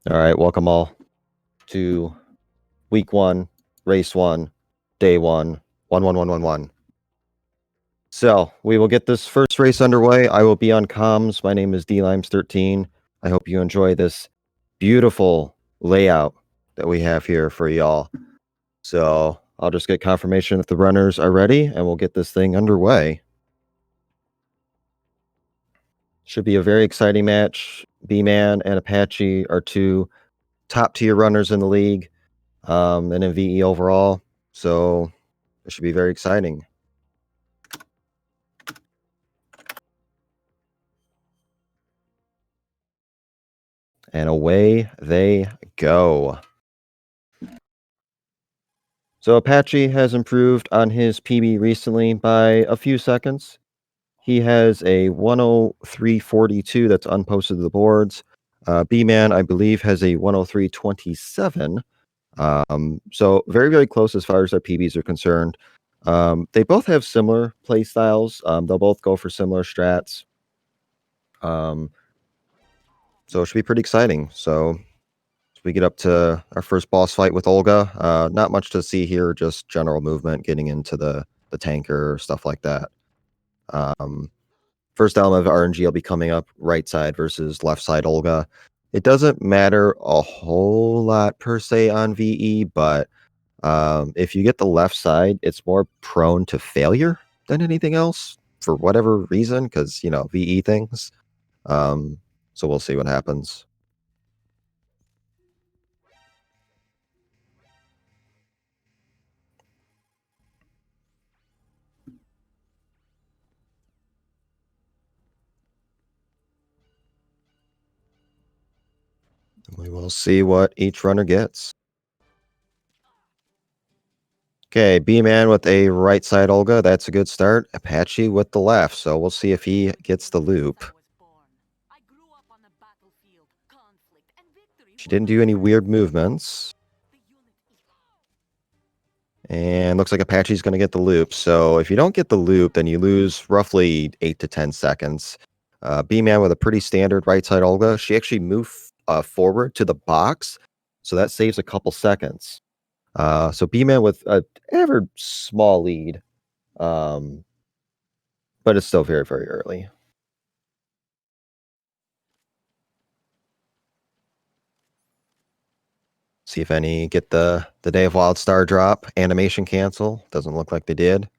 All right, welcome all to week 1, race 1, day 1, 11111. So we will get this first race underway. I will be on comms. My name is DLimes13. I hope you enjoy this beautiful layout that we have here for y'all. So I'll just get confirmation that the runners are ready and we'll get this thing underway. Should be a very exciting match. B-Man and Apache are two top tier runners in the league. And in VE overall. So it should be very exciting. And away they go. So Apache has improved on his PB recently by a few seconds. He has a 103.42 that's unposted to the boards. B-Man, I believe, has a 103.27. So very, very close as far as their PBs are concerned. They both have similar play styles. They'll both go for similar strats. So it should be pretty exciting. So we get up to our first boss fight with Olga. Not much to see here, just general movement, getting into the tanker, stuff like that. First element of RNG will be coming up right side versus left side Olga. It doesn't matter a whole lot per se on VE, but if you get the left side, it's more prone to failure than anything else for whatever reason, because, you know, VE things. So we'll see what happens. We will see what each runner gets. Okay, B-Man with a right side Olga. That's a good start. Apache with the left. So we'll see if he gets the loop. She didn't do any weird movements. And looks like Apache's going to get the loop. So if you don't get the loop, then you lose roughly 8 to 10 seconds. B-Man with a pretty standard right side Olga. She actually moved forward to the box. So that saves a couple seconds. So B-Man with an ever small lead. But it's still very, very early. See if any get the Day of Wild Star drop. Animation cancel. Doesn't look like they did.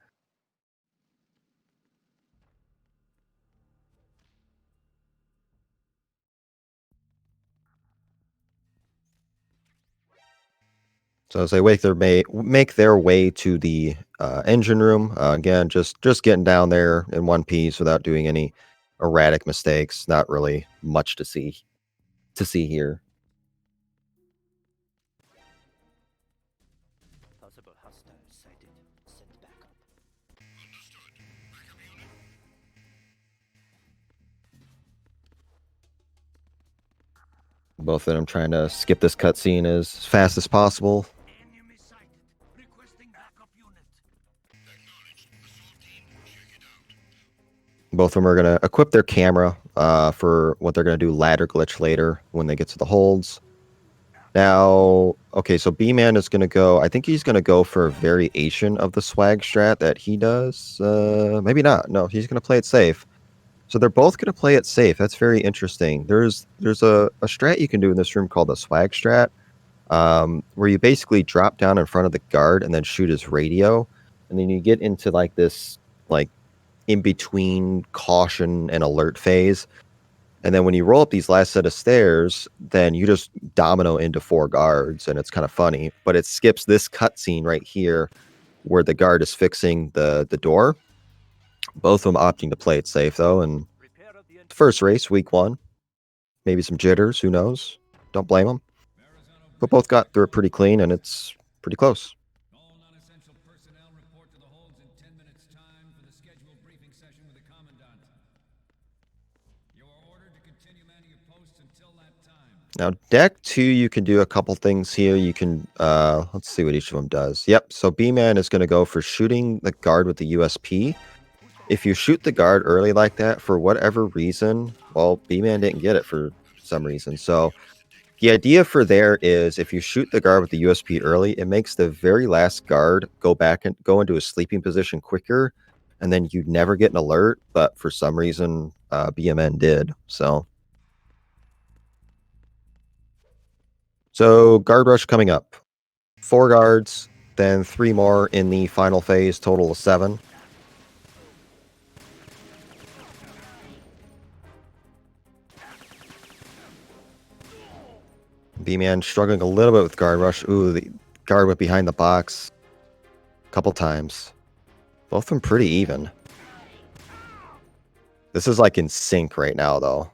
So as they make their way to the engine room, again, just getting down there in one piece without doing any erratic mistakes. Not really much to see here. Both of them trying to skip this cutscene as fast as possible. Both of them are going to equip their camera for what they're going to do ladder glitch later when they get to the holds. Now, okay, so B-Man is going to go, I think he's going to go for a variation of the swag strat that he does. Maybe not. No, he's going to play it safe. So they're both going to play it safe. That's very interesting. There's a strat you can do in this room called the swag strat, where you basically drop down in front of the guard and then shoot his radio. And then you get into like this like in between caution and alert phase. And then when you roll up these last set of stairs, then you just domino into 4 guards, and it's kind of funny. But it skips this cutscene right here where the guard is fixing the door. Both of them opting to play it safe, though. And first race, week 1. Maybe some jitters, who knows? Don't blame them. But both got through it pretty clean, and it's pretty close. Now, deck 2, you can do a couple things here. You can, let's see what each of them does. Yep, so B-Man is going to go for shooting the guard with the USP. If you shoot the guard early like that, for whatever reason, well, B-Man didn't get it for some reason. So The idea for there is if you shoot the guard with the USP early, it makes the very last guard go back and go into a sleeping position quicker, and then you never get an alert. But for some reason, BMN did. So guard rush coming up. 4 guards, then 3 more in the final phase, total of 7. B-Man struggling a little bit with guard rush. Ooh, the guard went behind the box a couple times. Both of them pretty even. This is like in sync right now, though.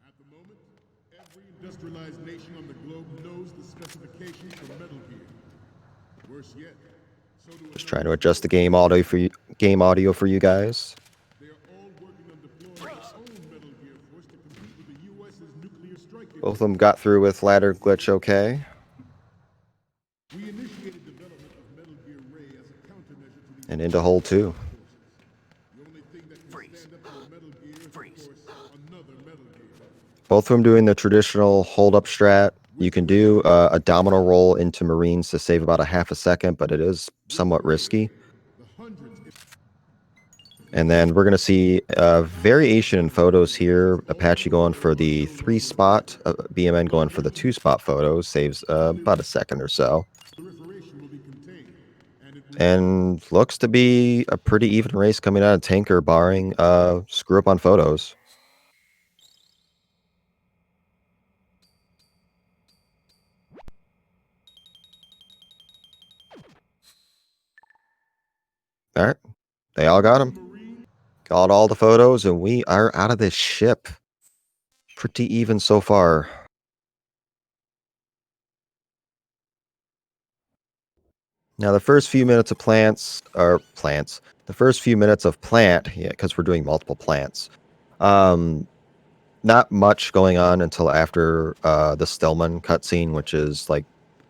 At the moment, every industrialized nation on the globe knows the specifications for Metal Gear. Worse yet, so do Just trying to adjust the game audio for you guys. they are all working on deploying their own Metal Gear force to compete with the U.S.'s nuclear strike. Both of them got through with ladder glitch okay. We initiated development of Metal Gear Ray as a countermeasure to the And into hole 2. The only thing that can stand up to a Metal Gear is, of course, another Metal Gear. Both of them doing the traditional hold-up strat. You can do a domino roll into Marines to save about a half a second, but it is somewhat risky. And then we're going to see variation in photos here. Apache going for the 3-spot, BMN going for the 2-spot photos, saves about a second or so. And looks to be a pretty even race coming out of Tanker, barring screw up on photos. All right, they all got them. Got all the photos, and we are out of this ship. Pretty even so far. Now, the first few minutes of the first few minutes of plant, yeah, because we're doing multiple plants. Not much going on until after the Stillman cutscene, which is like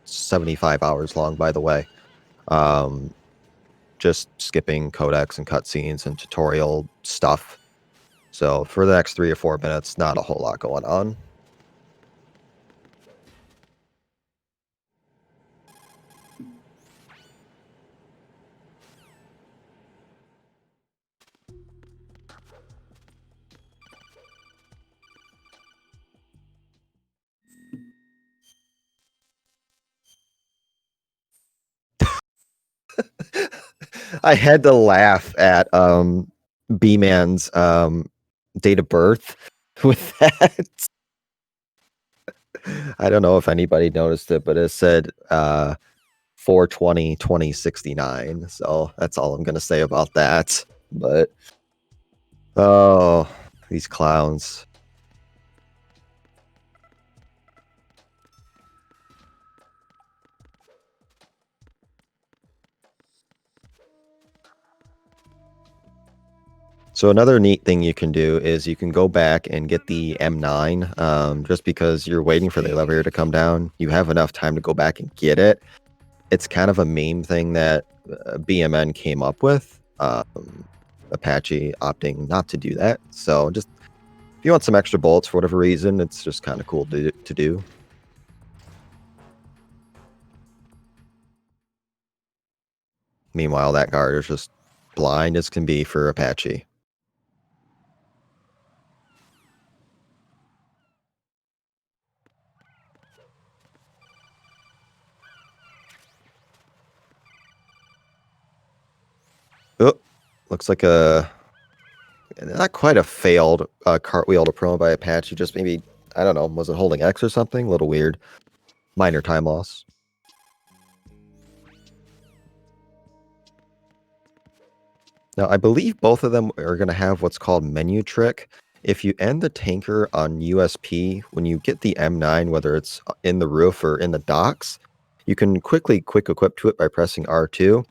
75 hours long, by the way. Just skipping codecs and cutscenes and tutorial stuff. So for the next 3 or 4 minutes, not a whole lot going on. I had to laugh at B-Man's date of birth with that. I don't know if anybody noticed it, but it said 4/20/2069. So that's all I'm gonna say about that. But oh, these clowns. So another neat thing you can do is you can go back and get the M9. Just because you're waiting for the elevator to come down, you have enough time to go back and get it. It's kind of a meme thing that BMN came up with. Apache opting not to do that. So just if you want some extra bullets for whatever reason, it's just kind of cool to do. Meanwhile, that guard is just blind as can be for Apache. Oh, looks like not quite a failed cartwheel to promo by Apache, just maybe, I don't know, was it holding X or something? A little weird. Minor time loss. Now, I believe both of them are going to have what's called menu trick. If you end the tanker on USP, when you get the M9, whether it's in the roof or in the docks, you can quick equip to it by pressing R2.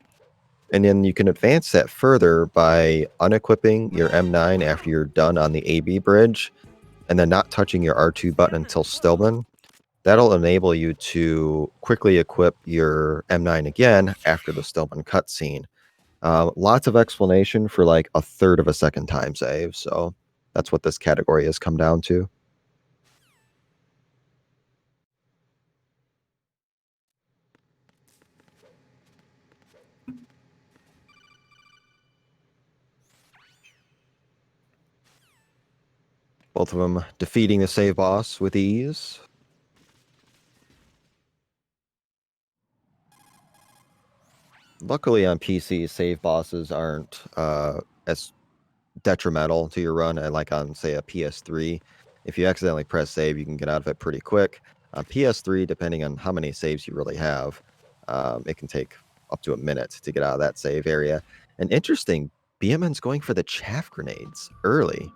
And then you can advance that further by unequipping your M9 after you're done on the AB bridge, and then not touching your R2 button until Stillman. That'll enable you to quickly equip your M9 again after the Stillman cutscene. Lots of explanation for like a third of a second time save, so that's what this category has come down to. Both of them defeating the save boss with ease. Luckily on PC, save bosses aren't as detrimental to your run like on, say, a PS3. If you accidentally press save, you can get out of it pretty quick. On PS3, depending on how many saves you really have, it can take up to a minute to get out of that save area. And interesting, BMN's going for the chaff grenades early.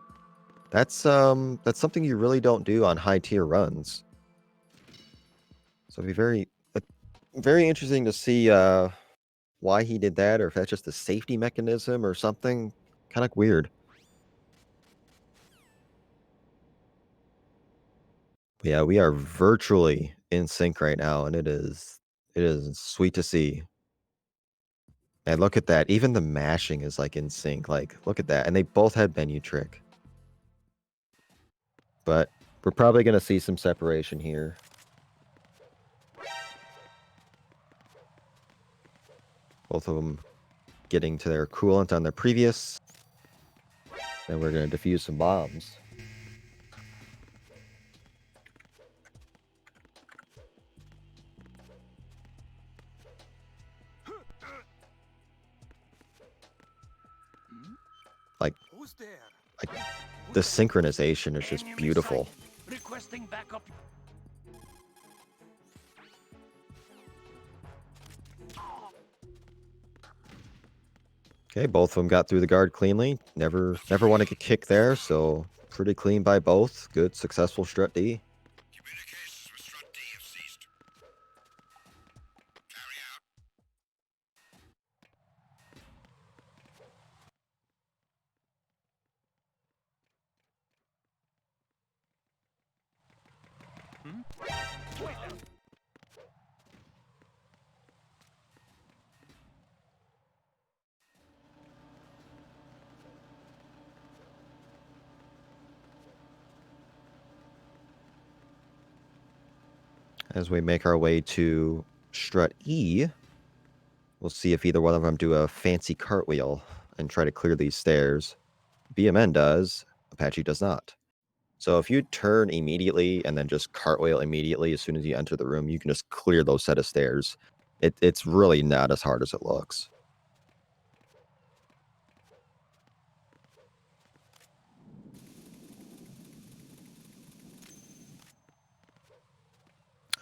That's something you really don't do on high tier runs. So it'd be very interesting to see why he did that, or if that's just a safety mechanism or something. Kind of weird. Yeah, we are virtually in sync right now, and it is sweet to see. And look at that. Even the mashing is like in sync. Like, look at that. And they both had menu trick. But we're probably gonna see some separation here. Both of them getting to their coolant on their previous. And we're gonna defuse some bombs. Like, the synchronization is just beautiful. Requesting backup. Okay, both of them got through the guard cleanly. Never want to get kicked there, so pretty clean by both. Good, successful strut D. Communications with Strut D have ceased. Carry out. As we make our way to strut E, we'll see if either one of them do a fancy cartwheel and try to clear these stairs. BMN does, Apache does not. So if you turn immediately and then just cartwheel immediately as soon as you enter the room, you can just clear those set of stairs. It's really not as hard as it looks.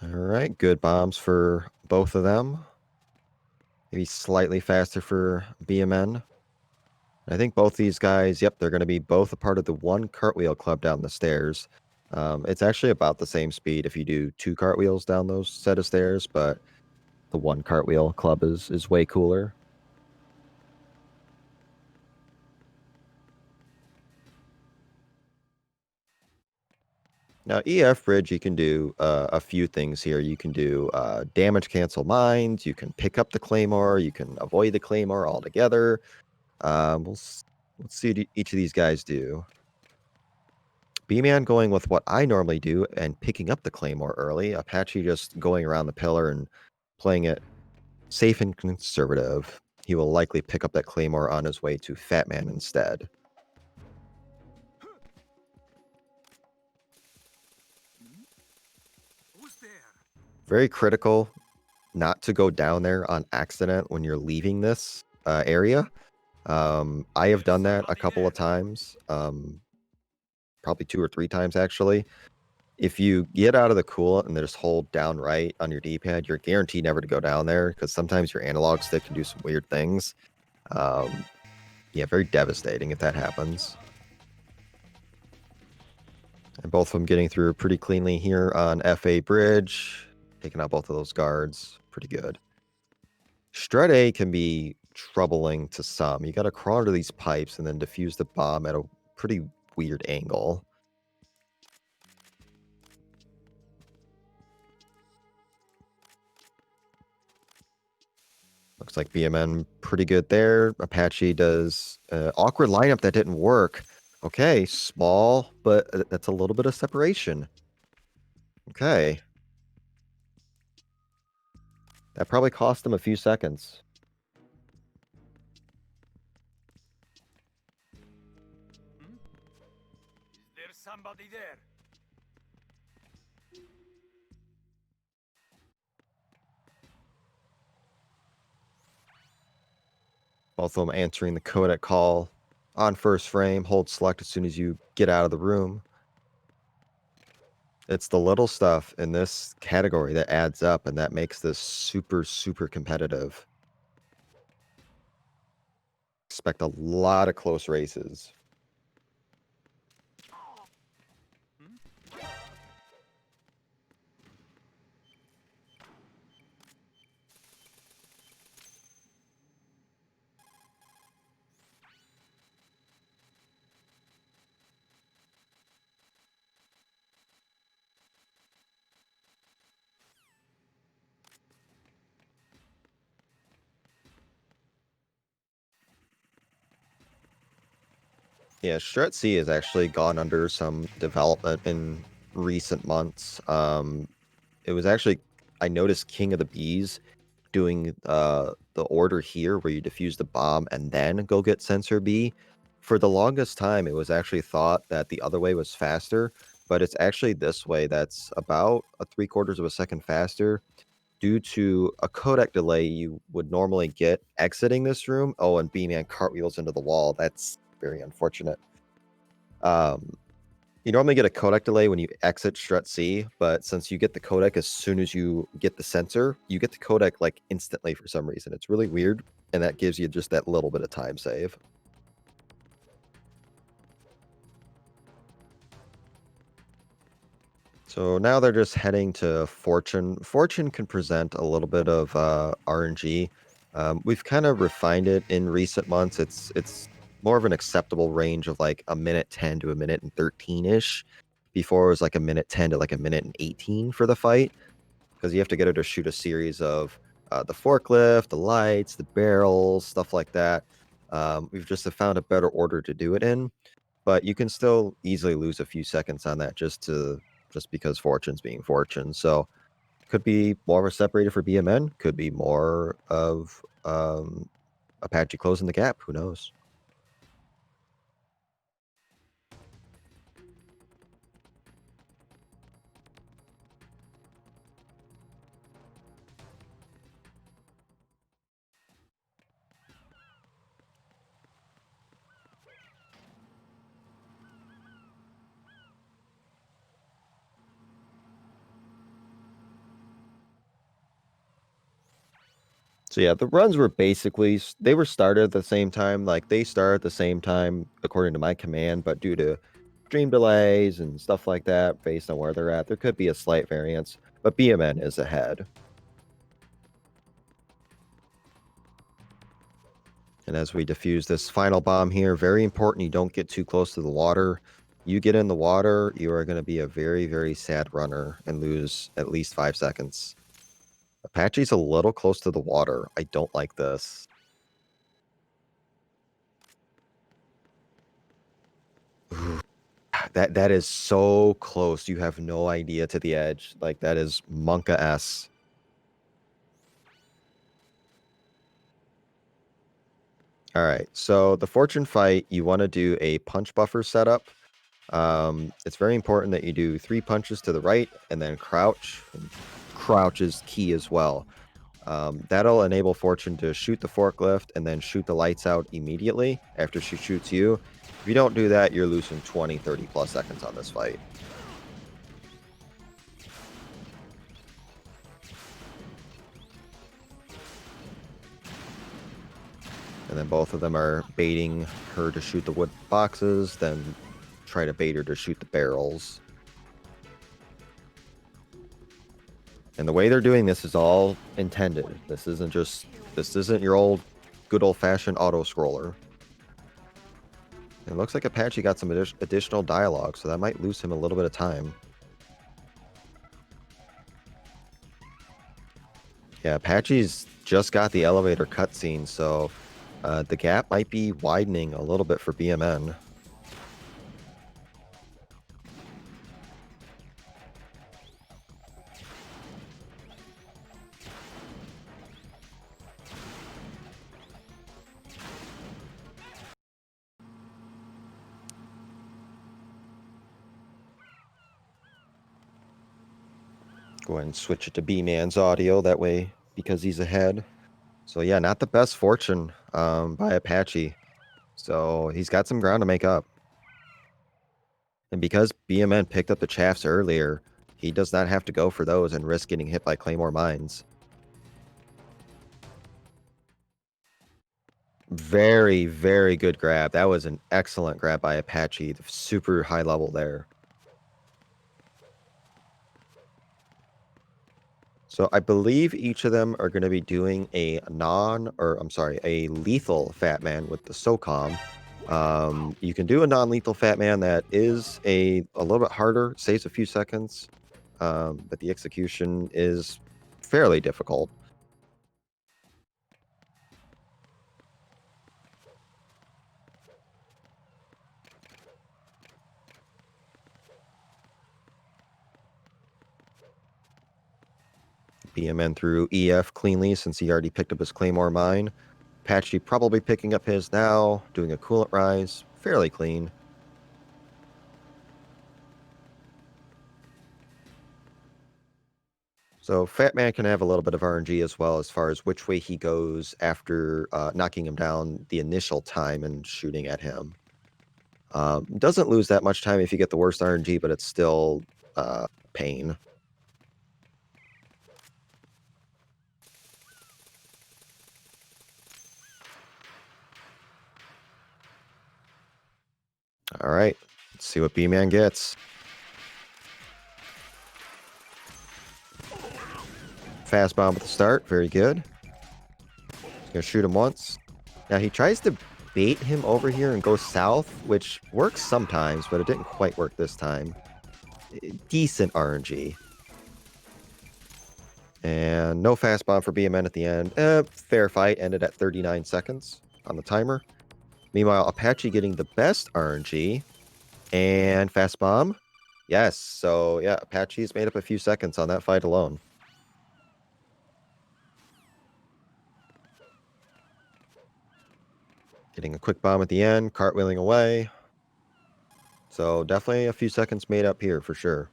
All right, good bombs for both of them. Maybe slightly faster for BMN. I think both these guys, yep, they're going to be both a part of the one cartwheel club down the stairs. It's actually about the same speed if you do 2 cartwheels down those set of stairs, but the one cartwheel club is way cooler. Now, EF Bridge, you can do a few things here. You can do damage cancel mines, you can pick up the Claymore, you can avoid the Claymore altogether. Let's see what each of these guys do. B-Man going with what I normally do and picking up the Claymore early. Apache just going around the pillar and playing it safe and conservative. He will likely pick up that Claymore on his way to Fat Man instead. Very critical not to go down there on accident when you're leaving this area. I have done that a couple of times, probably 2 or 3 times actually. If you get out of the coolant and just hold down right on your D-pad, you're guaranteed never to go down there because sometimes your analog stick can do some weird things. Yeah, very devastating if that happens. And both of them getting through pretty cleanly here on FA Bridge, taking out both of those guards. Pretty good. Strut A can be troubling to some. You got to crawl under these pipes and then defuse the bomb at a pretty weird angle. Looks like BMN pretty good there. Apache does awkward lineup that didn't work. Okay, small, but that's a little bit of separation. Okay. That probably cost him a few seconds. Is there somebody there? Both of them answering the codec call on first frame. Hold select as soon as you get out of the room. It's the little stuff in this category that adds up, and that makes this super, super competitive. Expect a lot of close races. Yeah, Strat C has actually gone under some development in recent months. It was actually, I noticed King of the Bees doing the order here where you defuse the bomb and then go get sensor B. For the longest time, it was actually thought that the other way was faster, but it's actually this way that's about a 3/4 of a second faster due to a codec delay you would normally get exiting this room. Oh, and B-Man cartwheels into the wall. That's very unfortunate. You normally get a codec delay when you exit strut C, but since you get the codec as soon as you get the sensor, you get the codec like instantly for some reason. It's really weird, and that gives you just that little bit of time save. So now they're just heading to Fortune. Fortune can present a little bit of RNG. We've kind of refined it in recent months. It's more of an acceptable range of like a minute 10 to a minute and 13-ish. Before it was like a minute 10 to like a minute and 18 for the fight, because you have to get her to shoot a series of the forklift, the lights, the barrels, stuff like that. We've just found a better order to do it in, but you can still easily lose a few seconds on that just because Fortune's being Fortune. So could be more of a separator for BMN, could be more of Apache closing the gap. Who knows? So yeah, the runs were basically they were started at the same time. Like they start at the same time according to my command, but due to stream delays and stuff like that, based on where they're at, there could be a slight variance. But BMN is ahead. And as we defuse this final bomb here, very important you don't get too close to the water. You get in the water, you are going to be a very, very sad runner and lose at least 5 seconds. Apache's a little close to the water. I don't like this. That is so close. You have no idea to the edge. Like that is Monka S. All right. So the fortune fight, you want to do a punch buffer setup. It's very important that you do 3 punches to the right and then crouch. And crouch is key as well. That'll enable Fortune to shoot the forklift and then shoot the lights out immediately after she shoots you. If you don't do that, you're losing 20, 30 plus seconds on this fight. And then both of them are baiting her to shoot the wood boxes, then try to bait her to shoot the barrels. And the way they're doing this is all intended. This isn't your good old-fashioned auto-scroller. It looks like Apache got some additional dialogue, so that might lose him a little bit of time. Yeah, Apache's just got the elevator cutscene, so the gap might be widening a little bit for BMN. Go ahead and switch it to B-Man's audio that way because he's ahead. So yeah, not the best fortune by Apache. So he's got some ground to make up. And because BMN picked up the chaffs earlier, he does not have to go for those and risk getting hit by Claymore mines. Very, very good grab. That was an excellent grab by Apache. Super high level there. So I believe each of them are going to be doing a lethal Fat Man with the SOCOM. You can do a non-lethal Fat Man that is a little bit harder, saves a few seconds, but the execution is fairly difficult. BMN through EF cleanly since he already picked up his Claymore mine. Apache probably picking up his now, doing a coolant rise, fairly clean. So Fat Man can have a little bit of RNG as well as far as which way he goes after knocking him down the initial time and shooting at him. Doesn't lose that much time if you get the worst RNG, but it's still pain. All right, let's see what B-Man gets. Fast bomb at the start, very good. He's gonna shoot him once. Now he tries to bait him over here and go south, which works sometimes, but it didn't quite work this time. Decent RNG. And no fast bomb for BMN at the end. Fair fight, ended at 39 seconds on the timer. Meanwhile, Apache getting the best RNG. And fast bomb. Yes, so yeah, Apache's made up a few seconds on that fight alone. Getting a quick bomb at the end, cartwheeling away. So definitely a few seconds made up here for sure.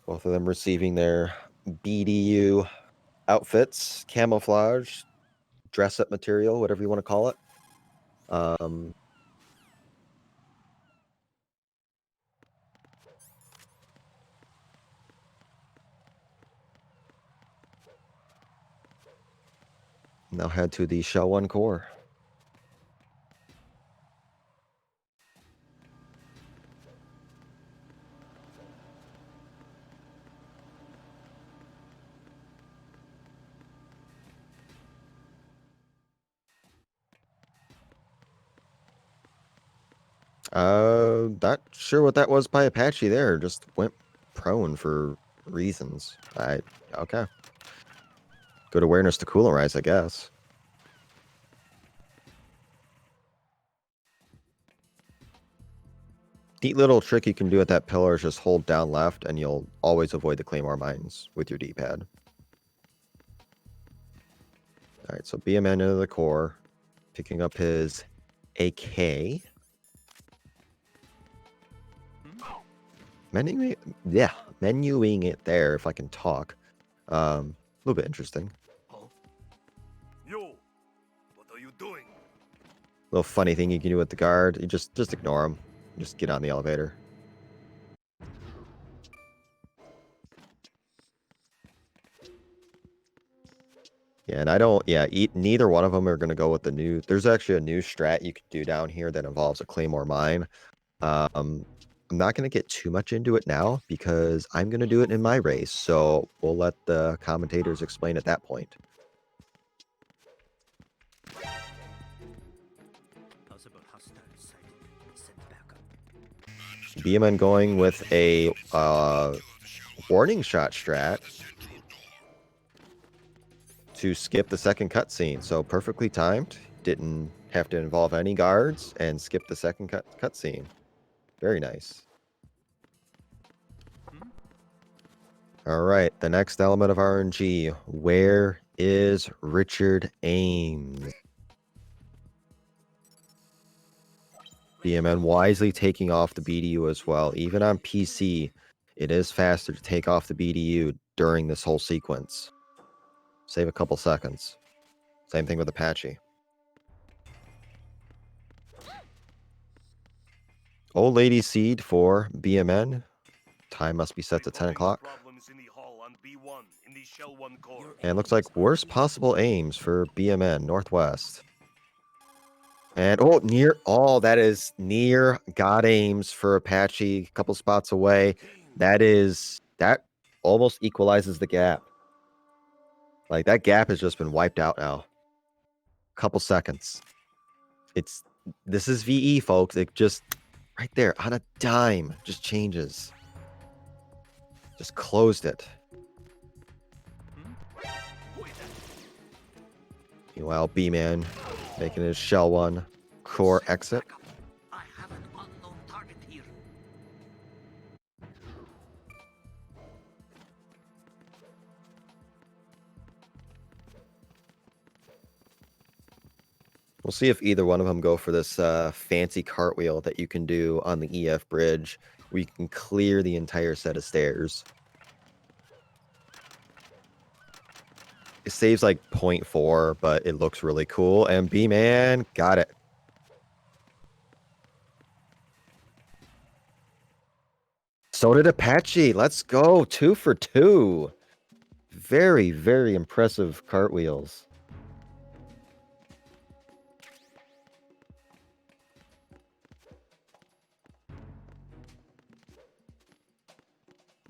Both of them receiving their BDU outfits, camouflage, dress-up material, whatever you want to call it. Now head to the Shell 1 core. Not sure what that was by Apache there. Just went prone for reasons. Okay. Good awareness to coolerize, I guess. Neat little trick you can do at that pillar is just hold down left and you'll always avoid the Claymore mines with your D-pad. Alright, so BMN into the core. Picking up his AK. Menuing it there if I can talk. A little bit interesting. Yo, what are you doing? Little funny thing you can do with the guard. You just ignore him. Just get on the elevator. Yeah, and neither one of them are going to go with the new. There's actually a new strat you can do down here that involves a Claymore mine. I'm not going to get too much into it now because I'm going to do it in my race. So we'll let the commentators explain at that point. BMN going with a warning shot strat The central door. to skip the second cutscene. So perfectly timed. Didn't have to involve any guards and skip the second cutscene. Very nice. All right, the next element of RNG. Where is Richard Ames? BMN wisely taking off the BDU as well. Even on PC, it is faster to take off the BDU during this whole sequence. Save a couple seconds. Same thing with Apache. Old Lady Seed for BMN. Time must be set to 10 o'clock. Problems in the hall on B1 in the Shell 1 core. And looks like worst possible aims for BMN, Northwest. And that is near God aims for Apache, a couple spots away. That almost equalizes the gap. Like, that gap has just been wiped out now. Couple seconds. This is VE, folks. It just right there on a dime just changes. Just closed it. Meanwhile, B-Man making his Shell 1 core exit. I have an unknown target here. We'll see if either one of them go for this fancy cartwheel that you can do on the EF bridge, where you can clear the entire set of stairs. It saves like 0.4, but it looks really cool. And B-Man got it. So did Apache. Let's go. 2 for 2. Very, very impressive cartwheels.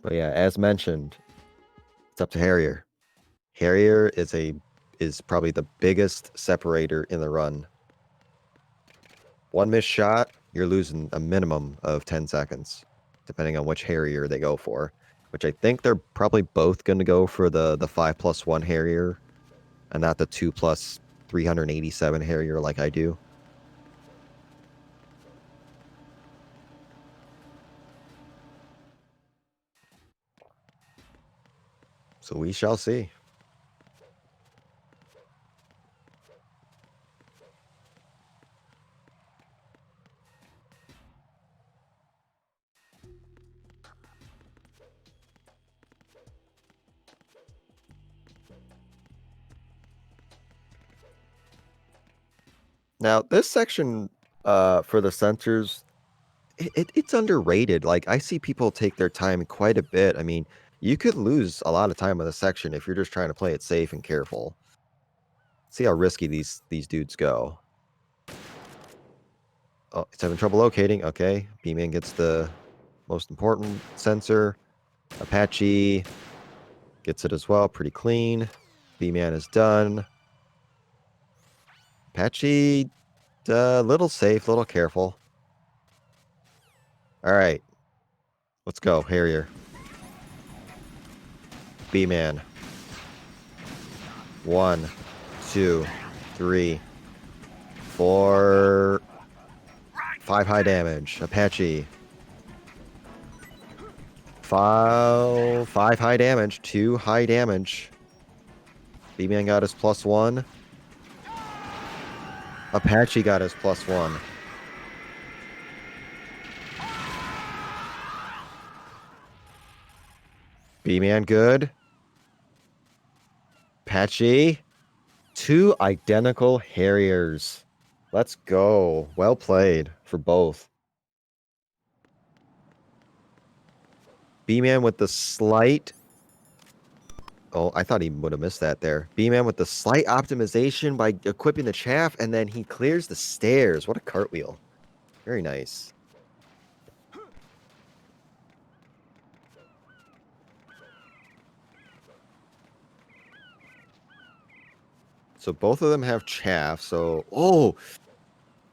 But yeah, as mentioned, it's up to Harrier. Harrier is probably the biggest separator in the run. One missed shot, you're losing a minimum of 10 seconds, depending on which Harrier they go for. Which I think they're probably both going to go for the 5+1 Harrier, and not the 2+387 Harrier like I do. So we shall see. Now, this section for the sensors, it's underrated. Like, I see people take their time quite a bit. I mean, you could lose a lot of time on this section if you're just trying to play it safe and careful. See how risky these dudes go. Oh, it's having trouble locating. Okay, B-Man gets the most important sensor. Apache gets it as well. Pretty clean. B-Man is done. Apache, little safe, little careful. All right. Let's go, Harrier. B-Man. 1, 2, 3, 4, 5 high damage. Apache. 5 high damage. 2 high damage. B-Man got his +1. Apache got his +1. B-Man good. Apache. 2 identical Harriers. Let's go. Well played for both. B-Man with the slight... Oh, I thought he would have missed that there. B-Man with the slight optimization by equipping the chaff, and then he clears the stairs. What a cartwheel. Very nice. So both of them have chaff, so... Oh!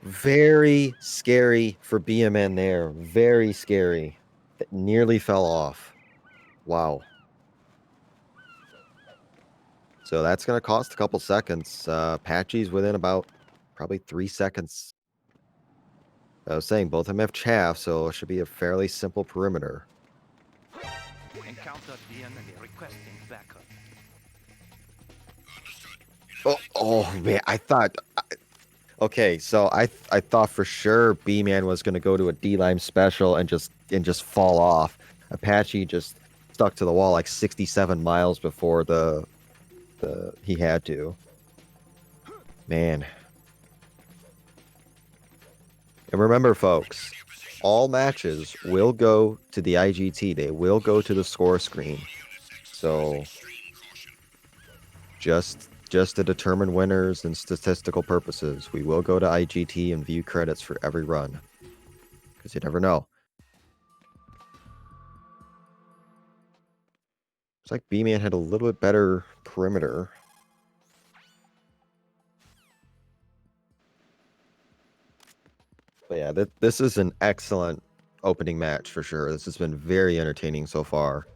Very scary for BMN there. Very scary. It nearly fell off. Wow. So that's going to cost a couple seconds. Apache's within about probably 3 seconds. I was saying both of them have chaff, so it should be a fairly simple perimeter. Encountered the enemy requesting backup. Oh man, I thought. Okay, so I thought for sure B-Man was going to go to a D-Lime special and just fall off. Apache just stuck to the wall like 67 miles before the he had to. Man. And remember, folks, all matches will go to the IGT. They will go to the score screen. So just to determine winners and statistical purposes, we will go to IGT and view credits for every run. Because you never know. Looks like B-Man had a little bit better perimeter. But yeah, this is an excellent opening match for sure. This has been very entertaining so far.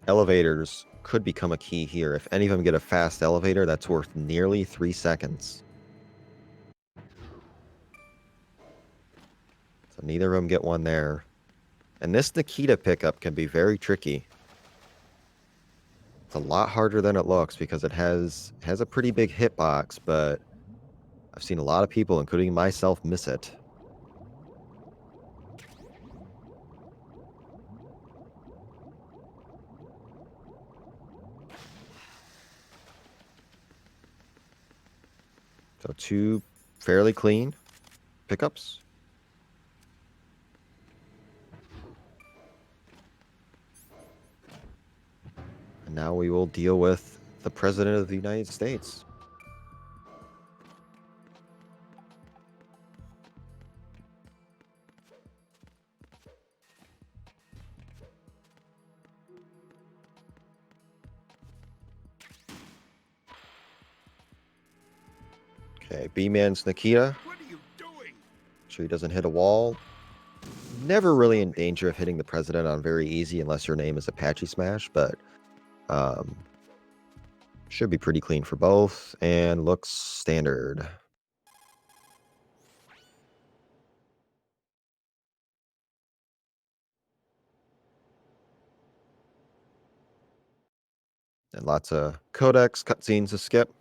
Elevators could become a key here. If any of them get a fast elevator, that's worth nearly 3 seconds. So neither of them get one there. And this Nikita pickup can be very tricky. It's a lot harder than it looks because it has a pretty big hitbox, but I've seen a lot of people, including myself, miss it. So 2 fairly clean pickups. And now we will deal with the President of the United States. Okay, B-Man's Nikita. What are you doing? Sure he doesn't hit a wall. Never really in danger of hitting the President on very easy unless your name is ApacheSmash, but should be pretty clean for both and looks standard. And lots of codex cutscenes to skip.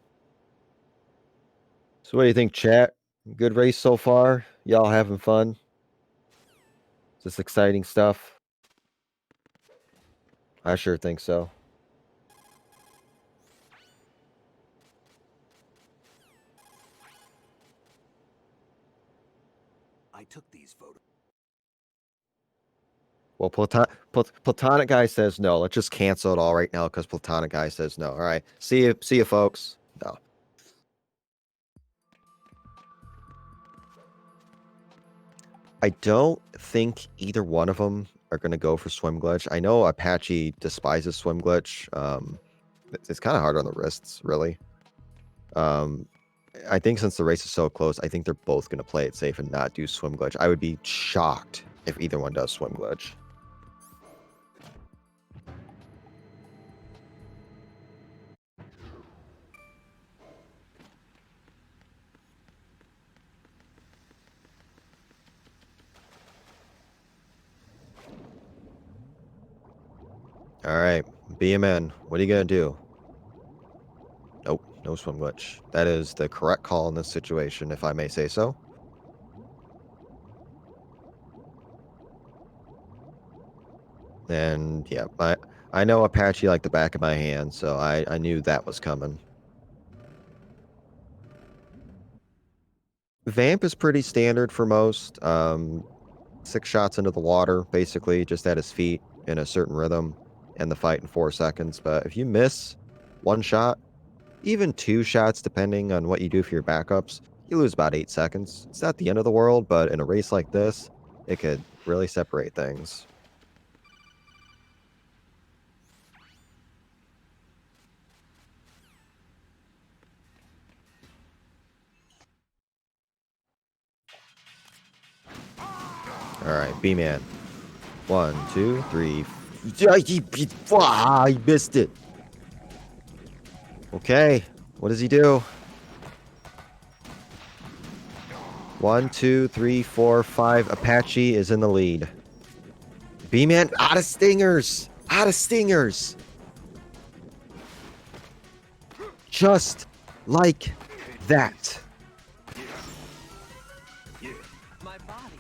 So what do you think, chat? Good race so far? Y'all having fun? Is this exciting stuff? I sure think so. I took these photos. Well, Platonic Guy says no. Let's just cancel it all right now because Platonic Guy says no. All right. See you, folks. No. I don't think either one of them are going to go for Swim Glitch. I know Apache despises Swim Glitch. It's kind of hard on the wrists, really. I think since the race is so close, I think they're both going to play it safe and not do Swim Glitch. I would be shocked if either one does Swim Glitch. All right, BMN, what are you going to do? Nope, no Swim Glitch. That is the correct call in this situation, if I may say so. And yeah, I know Apache like the back of my hand, so I knew that was coming. Vamp is pretty standard for most. 6 shots into the water, basically, just at his feet in a certain rhythm, and the fight in 4 seconds. But if you miss 1 shot, even 2 shots, depending on what you do for your backups, you lose about 8 seconds. It's not the end of the world, but in a race like this, it could really separate things. All right, B-Man. 1, 2, 3. He missed it. Okay, what does he do? 1, 2, 3, 4, 5. Apache is in the lead. B-Man out of stingers. Out of stingers. Just like that. My body.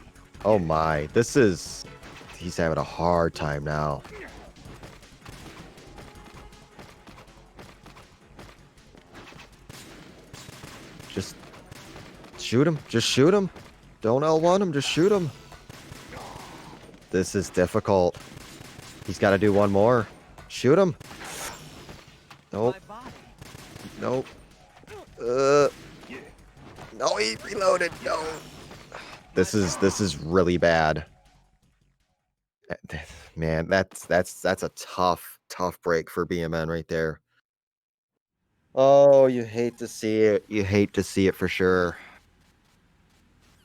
Oh my, this is... He's having a hard time now. Just shoot him. Just shoot him. Don't L1 him. Just shoot him. This is difficult. He's got to do one more. Shoot him. Nope. My body. Nope. No, he reloaded. No. This is really bad. Man, that's a tough break for BMN right there. Oh, you hate to see it. You hate to see it for sure.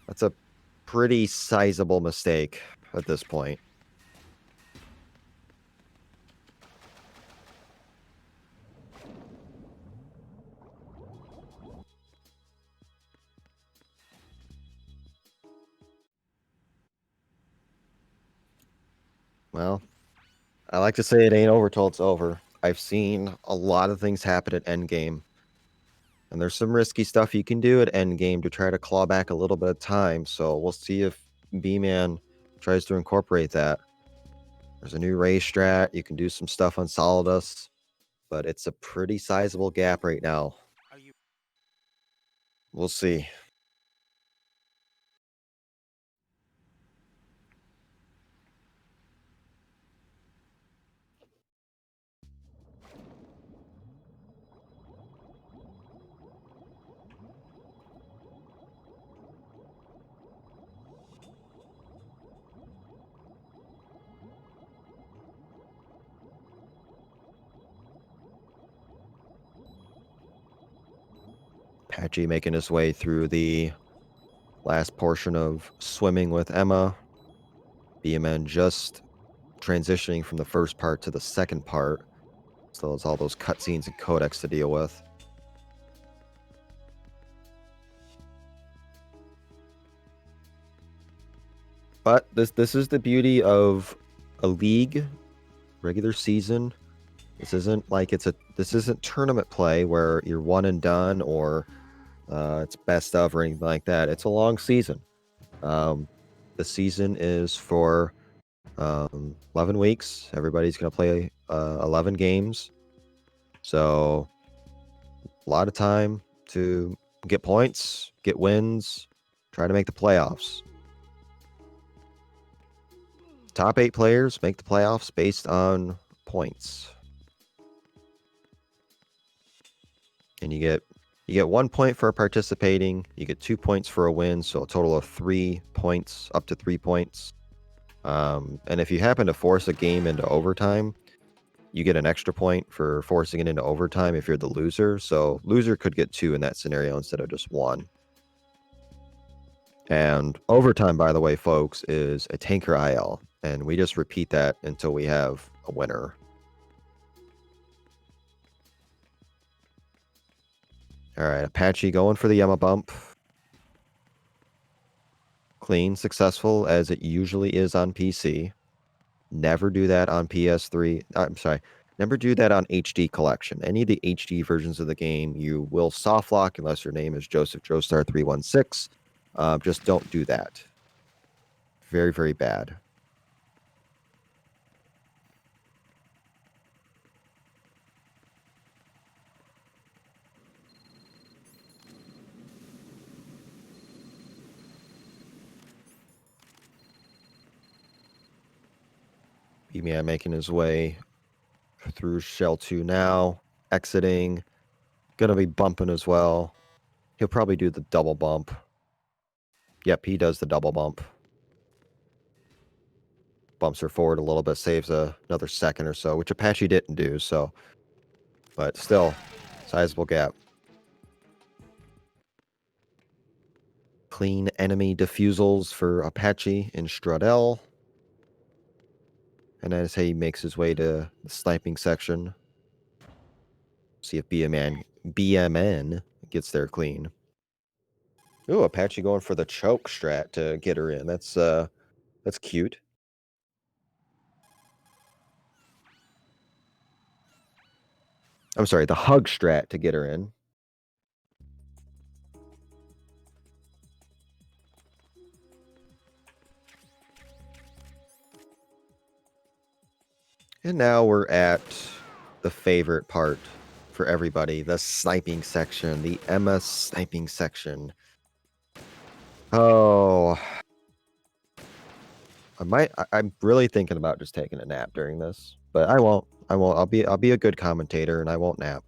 That's a pretty sizable mistake at this point. Well, I like to say it ain't over till it's over. I've seen a lot of things happen at endgame. And there's some risky stuff you can do at endgame to try to claw back a little bit of time. So we'll see if B-Man tries to incorporate that. There's a new race strat. You can do some stuff on Solidus. But it's a pretty sizable gap right now. Are you? We'll see. Apache making his way through the last portion of swimming with Emma. BMN just transitioning from the first part to the second part. So there's all those cutscenes and codecs to deal with. But this is the beauty of a league, regular season. This isn't like this isn't tournament play where you're one and done or it's best of or anything like that. It's a long season. The season is for 11 weeks. Everybody's going to play 11 games. So a lot of time to get points, get wins, try to make the playoffs. Top 8 players make the playoffs based on points. And you get 1 point for participating. You get 2 points for a win, so a total of 3 points, up to 3 points. And if you happen to force a game into overtime, you get an extra point for forcing it into overtime if you're the loser. So loser could get 2 in that scenario instead of just 1. And overtime, by the way, folks, is a tanker IL. And we just repeat that until we have a winner. All right, Apache going for the Yama bump. Clean, successful, as it usually is on PC. Never do that on PS3. I'm sorry. Never do that on HD Collection. Any of the HD versions of the game, you will soft lock unless your name is Joseph Joestar 316. Just don't do that. Very, very bad. B-Man making his way through Shell 2 now. Exiting. Gonna be bumping as well. He'll probably do the double bump. Yep, he does the double bump. Bumps her forward a little bit, saves another second or so, which Apache didn't do, so. But still, sizable gap. Clean enemy defusals for Apache in Stradell. And as he makes his way to the sniping section, see if BMN gets there clean. Ooh, Apache going for the choke strat to get her in. That's cute. I'm sorry, the hug strat to get her in. And now we're at the favorite part for everybody, the sniping section, the Emma sniping section. Oh, I'm really thinking about just taking a nap during this, but I won't. I'll be a good commentator and I won't nap.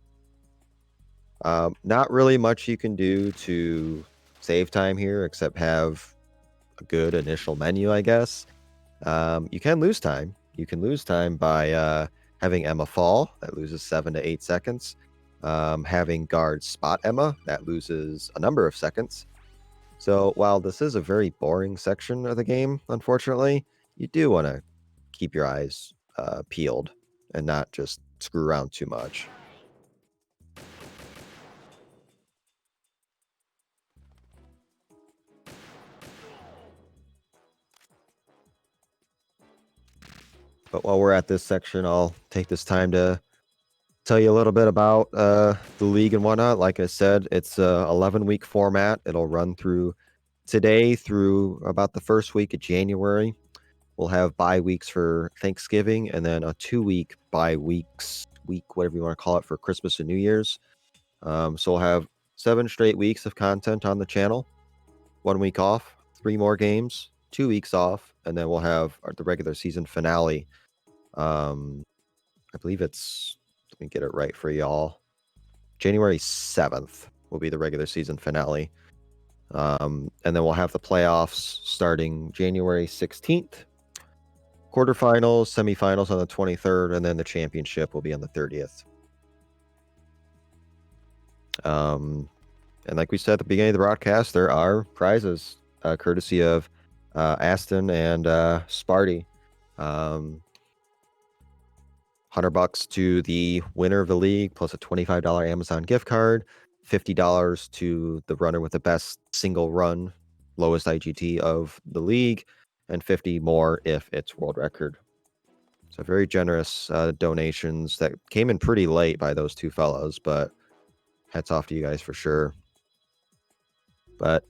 Not really much you can do to save time here except have a good initial menu, I guess. You can lose time. You can lose time by having Emma fall. That loses 7 to 8 seconds. Having guard spot Emma. That loses a number of seconds. So while this is a very boring section of the game, unfortunately, you do want to keep your eyes peeled and not just screw around too much. But while we're at this section, I'll take this time to tell you a little bit about the league and whatnot. Like I said, it's a 11-week format. It'll run through today through about the first week of January. We'll have bye weeks for Thanksgiving and then a 2-week week, whatever you want to call it, for Christmas and New Year's. So we'll have 7 straight weeks of content on the channel, 1 week off, 3 more games, 2 weeks off, and then we'll have the regular season finale. I believe it's, let me get it right for y'all. January 7th will be the regular season finale. And then we'll have the playoffs starting January 16th. Quarterfinals, semifinals on the 23rd, and then the championship will be on the 30th. And like we said at the beginning of the broadcast, there are prizes courtesy of Aston and Sparty. $100 to the winner of the league, plus a $25 Amazon gift card, $50 to the runner with the best single run, lowest IGT of the league, and 50 more if it's world record. So very generous donations that came in pretty late by those two fellows, but hats off to you guys for sure. But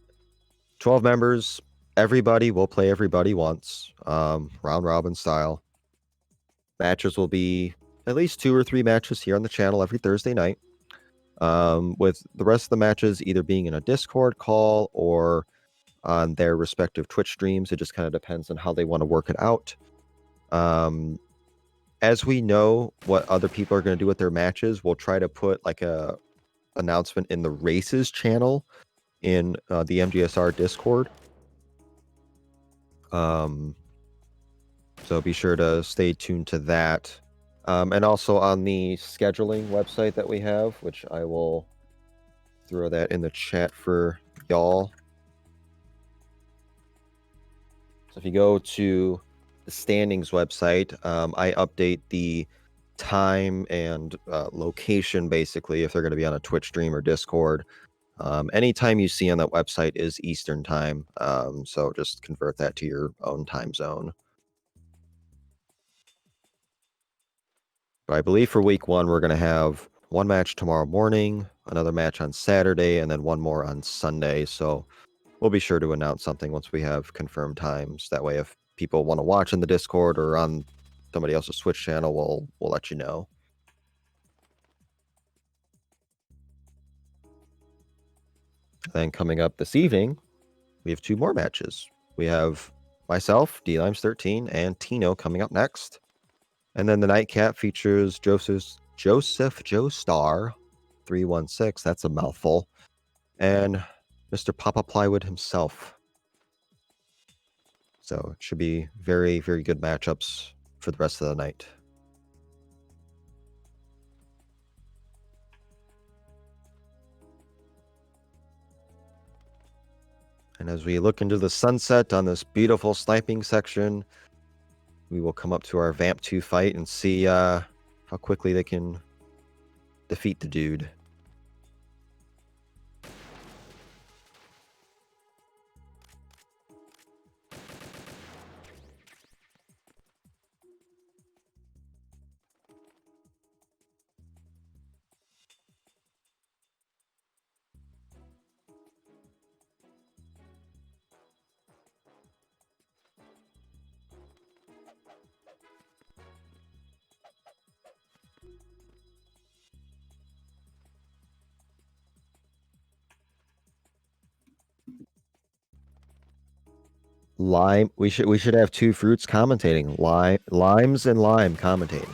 12 members, everybody will play everybody once, round robin style. Matches will be at least 2 or 3 matches here on the channel every Thursday night, with the rest of the matches either being in a Discord call or on their respective Twitch streams. It just kind of depends on how they want to work it out. As we know what other people are going to do with their matches, we'll try to put like a announcement in the races channel in the MGSR Discord. So be sure to stay tuned to that. And also on the scheduling website that we have, which I will throw that in the chat for y'all. So if you go to the standings website, I update the time and location, basically, if they're going to be on a Twitch stream or Discord. Anytime you see on that website is Eastern time. So just convert that to your own time zone. But I believe for week 1, we're going to have 1 match tomorrow morning, another match on Saturday, and then 1 more on Sunday. So we'll be sure to announce something once we have confirmed times. That way, if people want to watch in the Discord or on somebody else's Twitch channel, we'll let you know. Then coming up this evening, we have 2 more matches. We have myself, D-Limes 13, and Tino coming up next. And then the nightcap features Joseph Joestar 316. That's a mouthful. And Mr. Papa Plywood himself. So it should be very, very good matchups for the rest of the night. And as we look into the sunset on this beautiful sniping section, we will come up to our Vamp 2 fight and see how quickly they can defeat the dude. Lime. We should have two fruits commentating. Limes and lime commentating.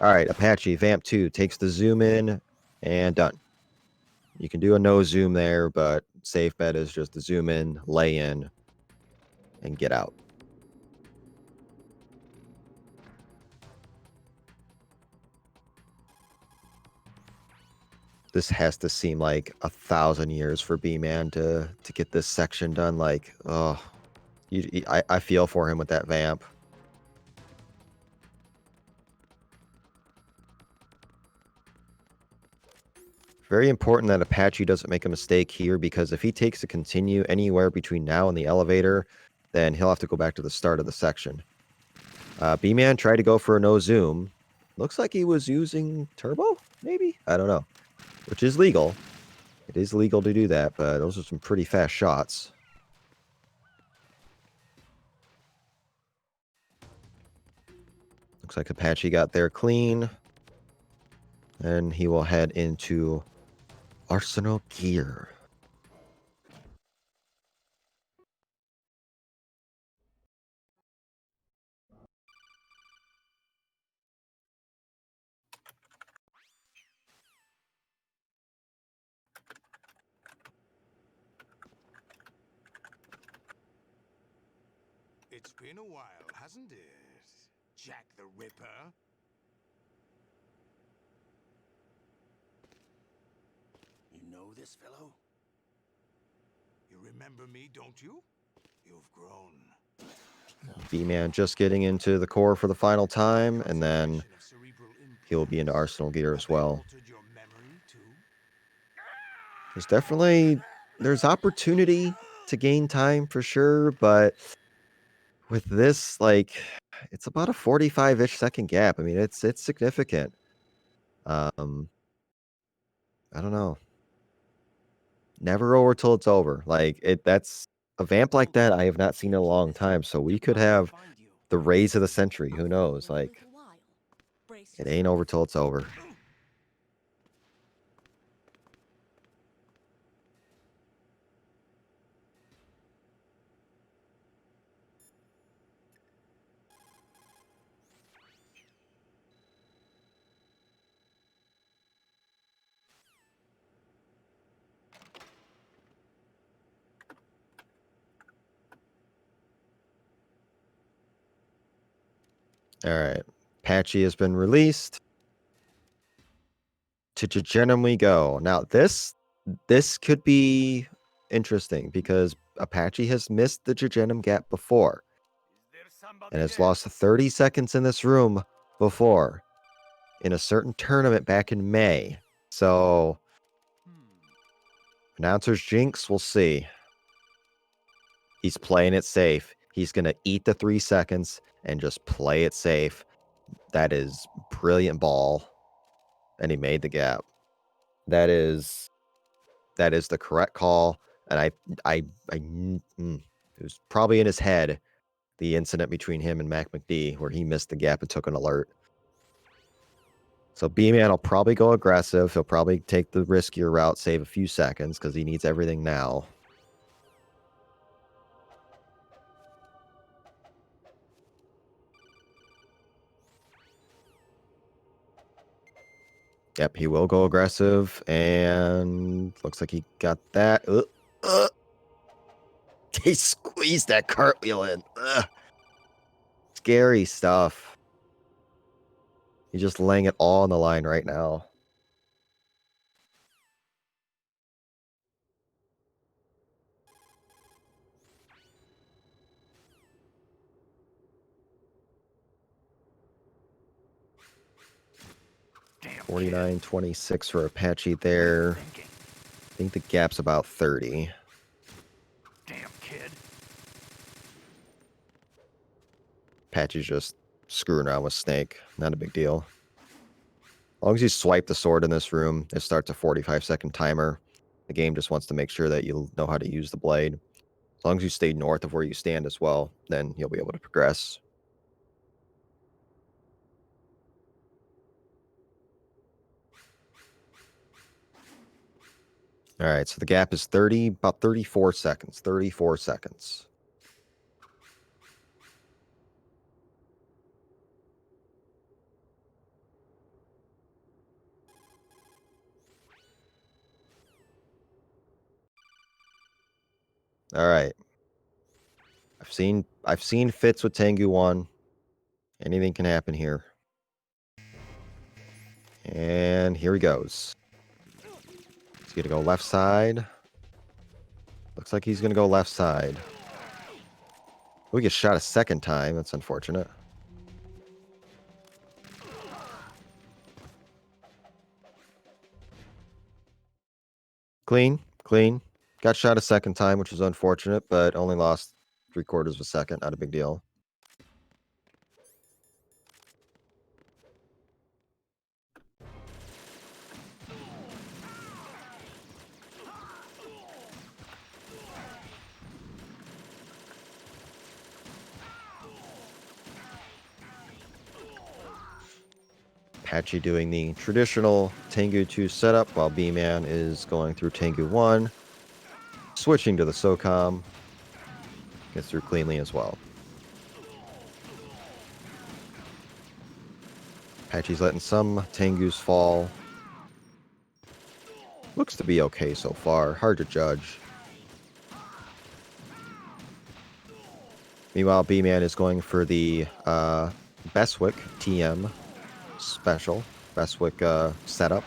All right, Apache Vamp 2 takes the zoom in and done. You can do a no zoom there, but safe bet is just to zoom in, lay in, and get out. This has to seem like 1,000 years for B-Man to get this section done. Like, oh, I feel for him with that Vamp. Very important that Apache doesn't make a mistake here, because if he takes a continue anywhere between now and the elevator, then he'll have to go back to the start of the section. B-Man tried to go for a no zoom. Looks like he was using turbo, maybe? I don't know. Which is legal. It is legal to do that, but those are some pretty fast shots. Looks like Apache got there clean. And he will head into Arsenal Gear. It's been a while, hasn't it, Jack the Ripper? You know this fellow? You remember me, don't you? You've grown. B-Man just getting into the core for the final time, and then he'll be into Arsenal Gear as well. There's opportunity to gain time for sure, but with this, like, it's about a 45-ish second gap. I mean, it's significant. I don't know. Never over till it's over. Like, that's a Vamp like that I have not seen in a long time, so we could have the raise of the century. Who knows? Like, it ain't over till it's over. All right. Patchy has been released. To Jejenum we go. Now, this could be interesting because Apache has missed the Jejenum gap before and has lost 30 seconds in this room before in a certain tournament back in May. So, announcer's jinx, we'll see. He's playing it safe. He's going to eat the 3 seconds and just play it safe. That is brilliant ball. And he made the gap. That is the correct call. And it was probably in his head, the incident between him and Mac McD, where he missed the gap and took an alert. So B-Man will probably go aggressive. He'll probably take the riskier route, save a few seconds, because he needs everything now. Yep, he will go aggressive, and looks like he got that. He squeezed that cartwheel in. Scary stuff. He's just laying it all on the line right now. Damn 49-26 for Apache there. thinking. I think the gap's about 30. Damn kid. Apache's just screwing around with Snake. Not a big deal. As long as you swipe the sword in this room, it starts a 45-second timer. The game just wants to make sure that you know how to use the blade. As long as you stay north of where you stand as well, then you'll be able to progress. All right, so the gap is about 34 seconds. 34 seconds. All right. I've seen fits with Tengu 1. Anything can happen here. And here he goes. He's gonna go left side. Looks like he's gonna go left side. We get shot a second time. That's unfortunate. Clean, clean. Got shot a second time, which is unfortunate, but only lost 3/4 of a second. Not a big deal. Apache doing the traditional Tengu 2 setup while B-Man is going through Tengu 1. Switching to the SOCOM. Gets through cleanly as well. Apache's letting some Tengus fall. Looks to be okay so far. Hard to judge. Meanwhile, B-Man is going for the Beswick TM special. Beswick setup.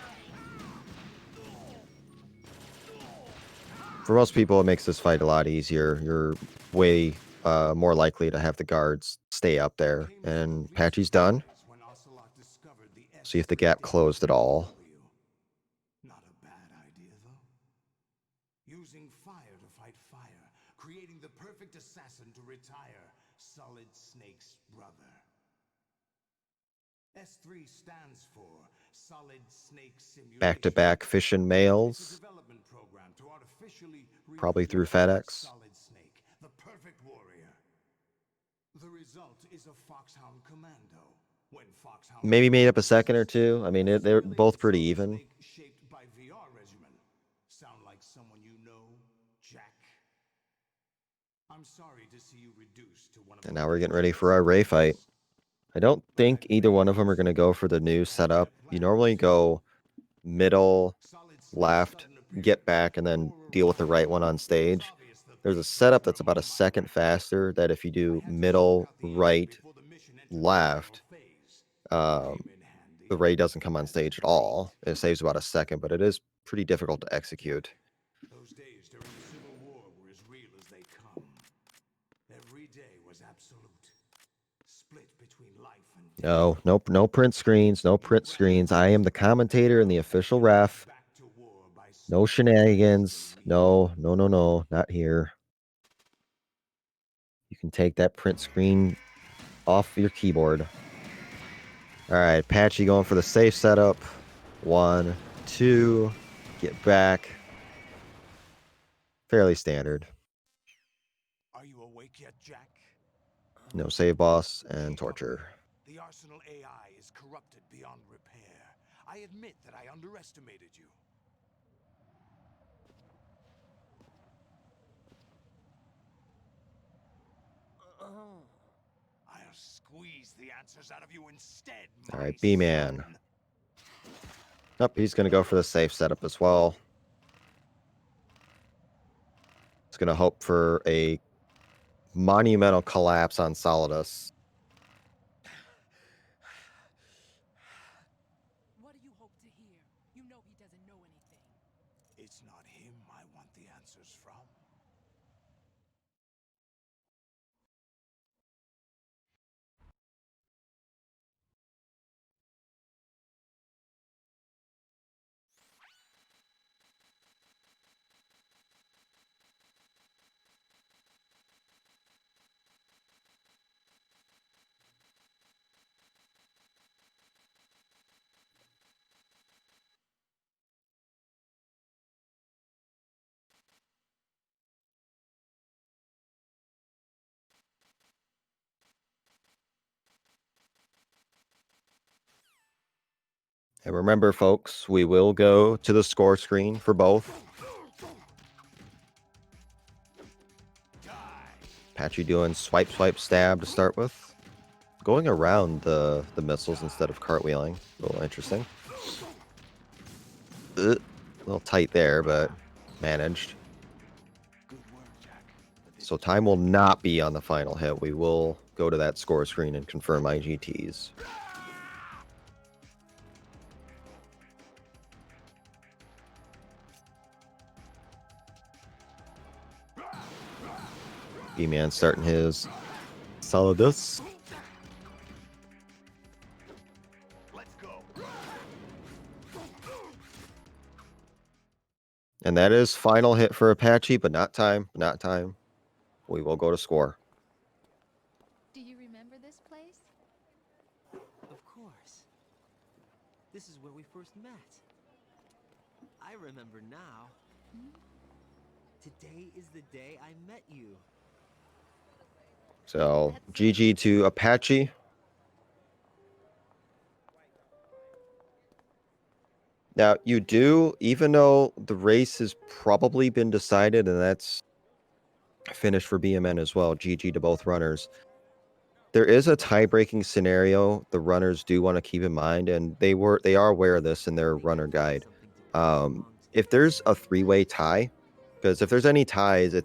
For most people, it makes this fight a lot easier. You're way more likely to have the guards stay up there. And Apache's done. See if the gap closed at all. Not a bad idea, though. Using fire to fight fire, creating the perfect assassin to retire Solid Snake's brother. S3 stands for Solid Snake Simulation. Back-to-back fission mails. Probably through FedEx. Solid Snake, the perfect warrior. The result is a Foxhound Commando. When Foxhound Maybe made up a second or two. I mean, they're both pretty even. Shaped by VR regimen. Sound like someone you know, Jack? I'm sorry to see you reduced to one of. And now we're getting ready for our Ray fight. I don't think either one of them are going to go for the new setup. You normally go middle, left, get back, and then deal with the right one on stage. There's a setup that's about a second faster that if you do middle, right, left, the Ray doesn't come on stage at all. It saves about a second, but it is pretty difficult to execute. Those days during the Civil War were as real as they come. Every day was absolute. Split between life and death. No print screens, no print screens. I am the commentator and the official ref. No shenanigans. No, not here. You can take that print screen off your keyboard. All right, Apache going for the safe setup. 1, 2, get back. Fairly standard. Are you awake yet, Jack? No save boss and torture. The Arsenal AI is corrupted beyond repair. I admit that I underestimated you. I'll squeeze the answers out of you instead, All my right, B-Man. son. Nope, he's going to go for the safe setup as well. He's going to hope for a monumental collapse on Solidus. What do you hope to hear? You know he doesn't know anything. It's not him I want the answers from. And remember, folks, we will go to the score screen for both. Apache doing swipe, swipe, stab to start with. Going around the missiles instead of cartwheeling. A little interesting. A little tight there, but managed. So time will not be on the final hit. We will go to that score screen and confirm IGTs. B-Man starting his Solidus. And that is final hit for Apache, but not time. Not time. We will go to score. Do you remember this place? Of course. This is where we first met. I remember now. Today is the day I met you. So GG to Apache. Now, you do, even though the race has probably been decided, and that's finished for BMN as well, GG to both runners, there is a tie-breaking scenario the runners do want to keep in mind, and they are aware of this in their runner guide. If there's a three-way tie, because if there's any ties, the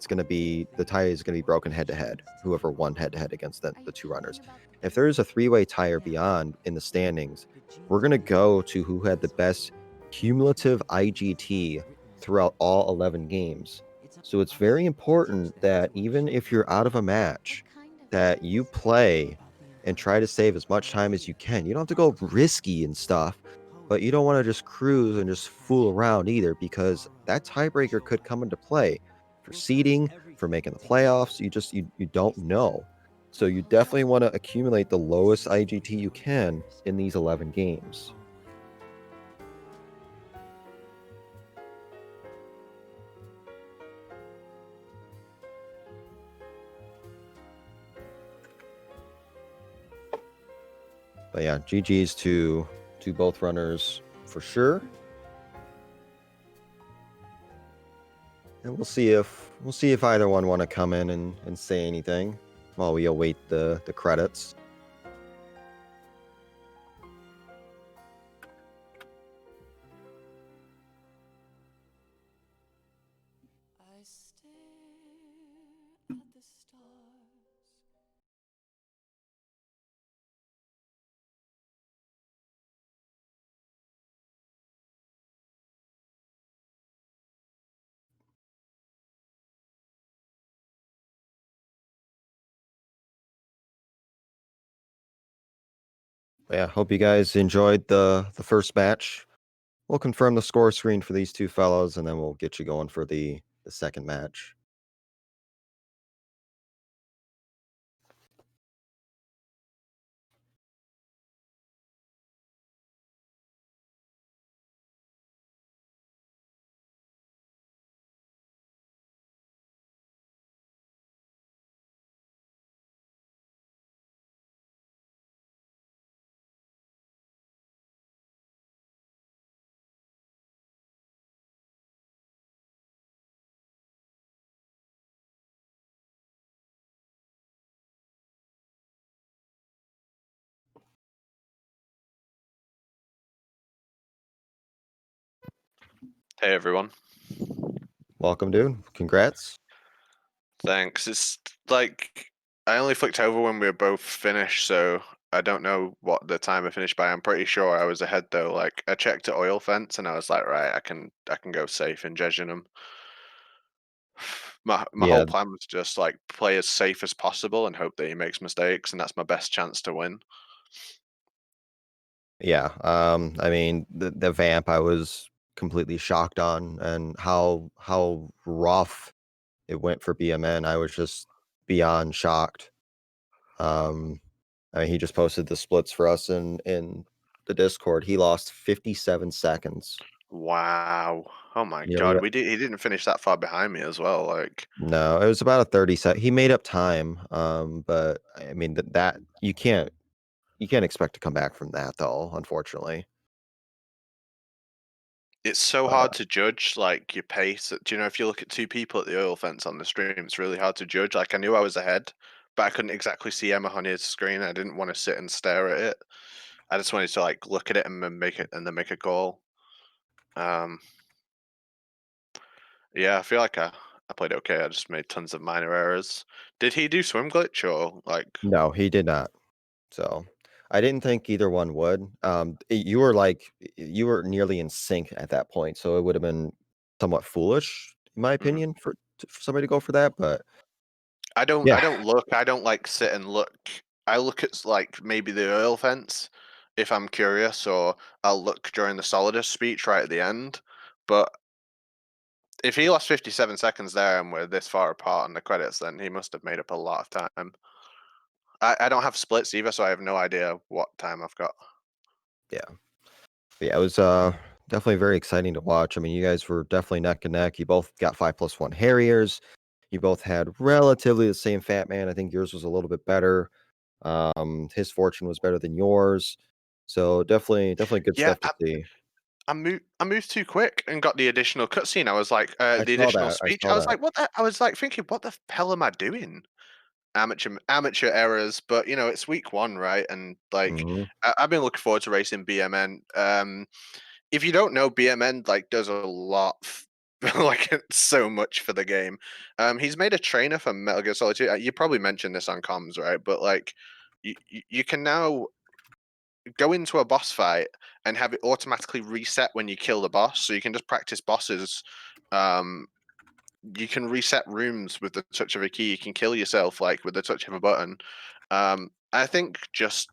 tie is going to be broken head-to-head, whoever won head-to-head against the two runners. If there is a three-way tie or beyond in the standings, we're going to go to who had the best cumulative IGT throughout all 11 games. So it's very important that even if you're out of a match, that you play and try to save as much time as you can. You don't have to go risky and stuff, but you don't want to just cruise and just fool around either, because that tiebreaker could come into play for seeding, for making the playoffs. You don't know. So you definitely want to accumulate the lowest IGT you can in these 11 games. But yeah, GG's to both runners for sure. And we'll see if either one want to come in and say anything while we await the credits. I stare at the stars. But yeah, hope you guys enjoyed the first match. We'll confirm the score screen for these two fellows, and then we'll get you going for the second match. Hey everyone. Welcome, dude. Congrats. Thanks. It's like I only flicked over when we were both finished, so I don't know what the time I finished by. I'm pretty sure I was ahead though. Like I checked at oil fence and I was like, right, I can go safe in Jejenum. My whole Yeah, plan was just like play as safe as possible and hope that he makes mistakes, and that's my best chance to win. yeah. I mean, the vamp I was completely shocked on, and how rough it went for BMN. I was just beyond shocked. I mean, he just posted the splits for us in the Discord. He lost 57 seconds. Wow. Oh my You know, God. He didn't finish that far behind me as well. Like no, it was about a 30 sec. He made up time, but I mean that you can't expect to come back from that though, unfortunately. It's so But hard to judge like your pace. Do you know if you look at two people at the oil fence on the stream, it's really hard to judge. Like I knew I was ahead, but I couldn't exactly see Emma on his screen. I didn't want to sit and stare at it. I just wanted to like look at it and then make a call. Um, yeah, I feel like I played okay. I just made tons of minor errors. Did he do swim glitch or like? no, he did not. So I didn't think either one would. You were you were nearly in sync at that point, so it would have been somewhat foolish, in my Mhm. opinion, for somebody to go for that. But I don't. I yeah, don't look. I don't like sit and look. I look at like maybe the oil fence if I'm curious, or I'll look during the Solidus speech right at the end. But if he lost 57 seconds there and we're this far apart on the credits, then he must have made up a lot of time. I don't have splits either, so I have no idea what time I've got. yeah, yeah. It was definitely very exciting to watch. I mean, you guys were definitely neck and neck. You both got 5+1 Harriers. You both had relatively the same Fat Man. I think yours was a little bit better. His fortune was better than yours. So definitely good Yeah, stuff to see. I moved too quick and got the additional cutscene. I was like, I the saw additional that. I speech. saw I was that. like, what? I was like thinking, what the hell am I doing? Amateur errors, but you know it's week one, right? And like Mhm. I've been looking forward to racing BMN. If you don't know, BMN like does a lot, like it's so much for the game. He's made a trainer for Metal Gear Solid 2. You probably mentioned this on comms, right? But like, you can now go into a boss fight and have it automatically reset when you kill the boss, so you can just practice bosses. Um, you can reset rooms with the touch of a key. You can kill yourself like with the touch of a button. I think just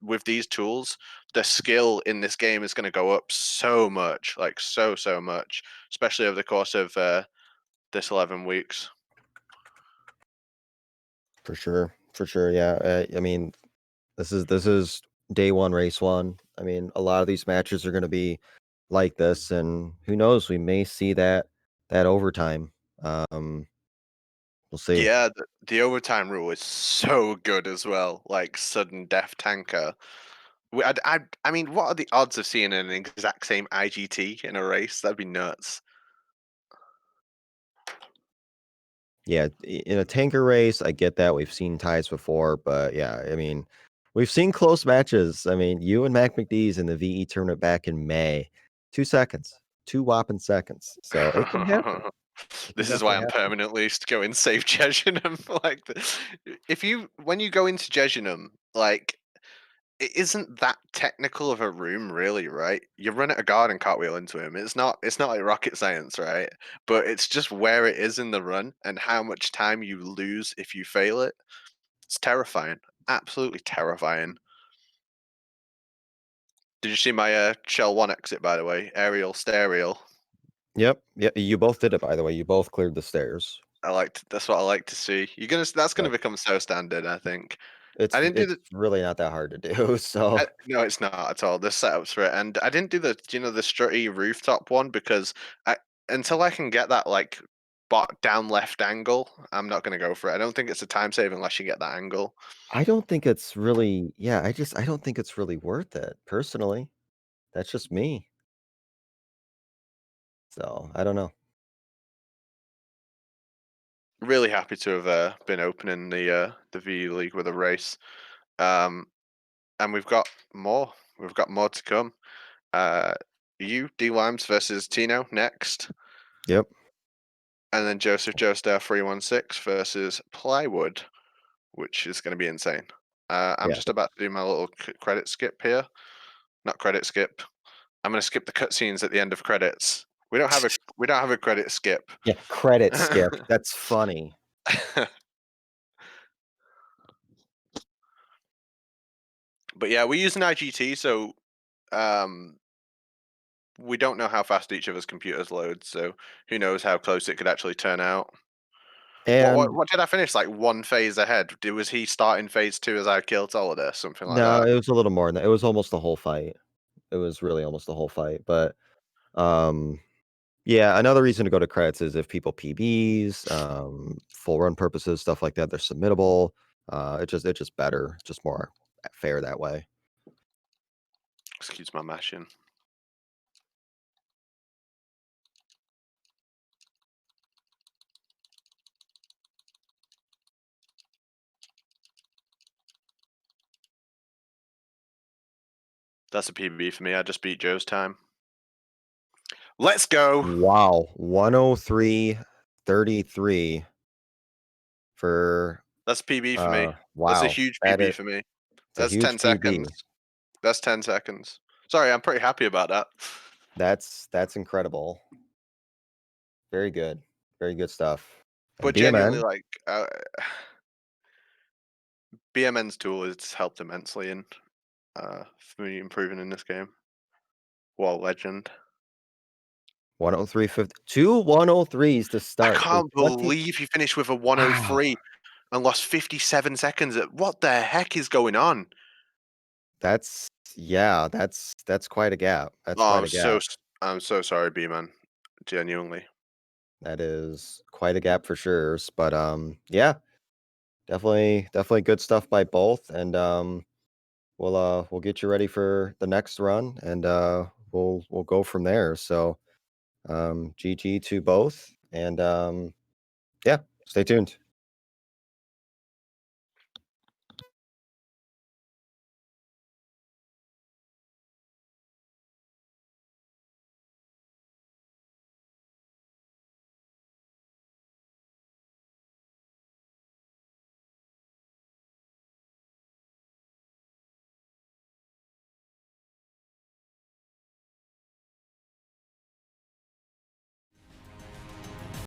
with these tools, the skill in this game is going to go up so much, like so much, especially over the course of this 11 weeks. For sure. For sure. Yeah. I mean, this is day one, race one. I mean, a lot of these matches are going to be like this, and who knows? We may see that overtime. Um, we'll see. Yeah, the overtime rule is so good as well. Like sudden death tanker. I mean, what are the odds of seeing an exact same IGT in a race? That'd be nuts. Yeah, in a tanker race, I get that. We've seen ties before, but yeah, I mean, we've seen close matches. I mean, you and Mac McDee's in the VE tournament back in May, 2 seconds, 2 whopping seconds. So it can happen. It can This is why definitely I'm happen. permanently going save Jejunum. Like, if you when you go into Jejunum, like it isn't that technical of a room, really, right? You run at a guard and cartwheel into him. It's not like rocket science, right? But it's just where it is in the run and how much time you lose if you fail it. It's terrifying, absolutely terrifying. Did you see my Shell One exit, by the way? Aerial, stereo. Yep. Yeah. You both did it, by the way. You both cleared the stairs. That's what I like to see. That's gonna Yep. become so standard, I think. I It's didn't do it's the really not that hard to do. So no, it's not at all. There's setups for it, and I didn't do the strutty rooftop one because I until I can get that like bot down left angle, I'm not gonna go for it. I don't think it's a time save unless you get that angle. I don't think it's really, yeah, I don't think it's really worth it personally. That's just me. So I don't know. Really happy to have been opening the V League with a race, um, and we've got more. We've got more to come. Uh, you D Limes versus Tino next, Yep. and then Joseph Joestar 316 versus Plywood, which is going to be insane. I'm Yeah. just about to do my little credit skip here. Not credit skip. I'm going to skip the cutscenes at the end of credits. We don't have a credit skip. Yeah. Credit skip. That's funny. But yeah, we use an IGT, so um, we don't know how fast each of us computers load. So who knows how close it could actually turn out. What what, And what did I finish? Like one phase ahead? Was he starting phase two as I killed Solidus? Something like no, that. it was a little more than that. It was almost the whole fight. It was really almost the whole fight. But um yeah, another reason to go to credits is if people PBs, full run purposes, stuff like that, they're submittable. It's just better. It's just more fair that way. Excuse my mashing. That's a PB for me. I just beat Joe's time. Let's go. Wow, 103.33 for That's a PB for me. That's a wow. huge That PB is for me. it's a That's huge 10 PB. seconds. That's 10 seconds. Sorry, I'm pretty happy about that. That's incredible. Very good. Very good stuff. And But genuinely, BMN, like, BMN's tool has helped immensely in for me improving in this game. What a legend. 103.50, two 103s to I start. So can't 20 believe he finished with a wow. 103 and lost 57 seconds. What the heck is going on? That's yeah, that's quite a gap. That's Oh, quite a gap. I'm so sorry, B man. Genuinely. That is quite a gap for sure. But yeah, definitely good stuff by both. And we'll get you ready for the next run and we'll go from there. So GG to both and yeah, stay tuned.